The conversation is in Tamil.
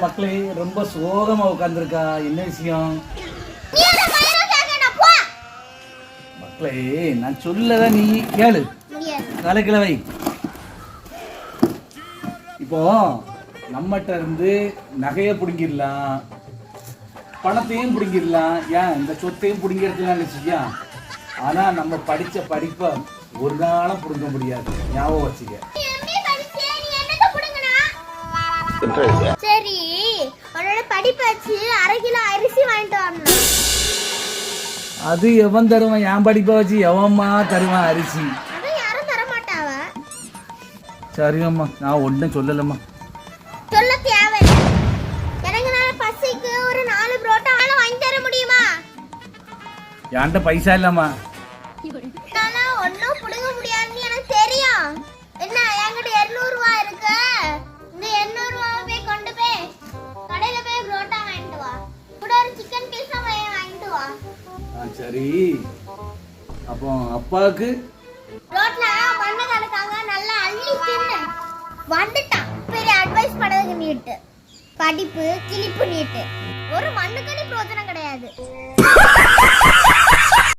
மக்களே ரொம்ப சோகமா உட்கார்ந்துருக்கா. என்ன விஷயம் மக்களே? நான் சொல்லத நீ கேளு. தலைக்கிழவை இப்போ நம்மகிட்ட இருந்து நகையை பிடுங்கிடலாம், பணத்தையும் பிடுங்கிடலாம், ஏன் இந்த சொத்தையும் பிடுங்கிடலாம் நினைச்சியா? ஆனா நம்ம படிச்ச படிப்பை ஒரு நாளும் பிடுங்க முடியாது. ஞாபகம் வச்சுக்க. சரி, உன்னோட படிப்பாச்சு. 1/2 கிலோ அரிசி வாங்கிட்டு வரணும். அது எவன் தருவான்? என் படிப்பை வச்சு எவன்மா தருவான் அரிசி? யாரும் தர மாட்டாவ. சரிங்கம்மா, நான் ஒன்றும் சொல்லலம்மா. சொல்ல தேவையில்லை. எனக்கு நான் பசிக்கு ஒரு 4 புரோட்டா வாங்கி தர முடியுமா? என்கிட்ட பைசா இல்லம்மா. நான் ஒன்றும் புடுங்க முடியாதுன்னு எனக்கு தெரியும். என்ன, என்கிட்ட 200 ரூபாய் இருக்கு. இந்த 200 ரூபாவை போய் கொண்டு போய் கடையில போய் புரோட்டா வாங்கிட்டு வா. கூட ஒரு சிக்கன் பீஸா வாங்கிட்டு வா. சரி, அப்போ அப்பாவுக்கு ரோட்ல மண்ணு கலக்காங்க, நல்லா அள்ளி தின்னு வந்துட்டான். பெரிய அட்வைஸ் பண்ணதுக்கு நீட்டு படிப்பு கிளிப்பு நீட்டு ஒரு மண்ணுக்கடி பிரோஜனம் கிடையாது.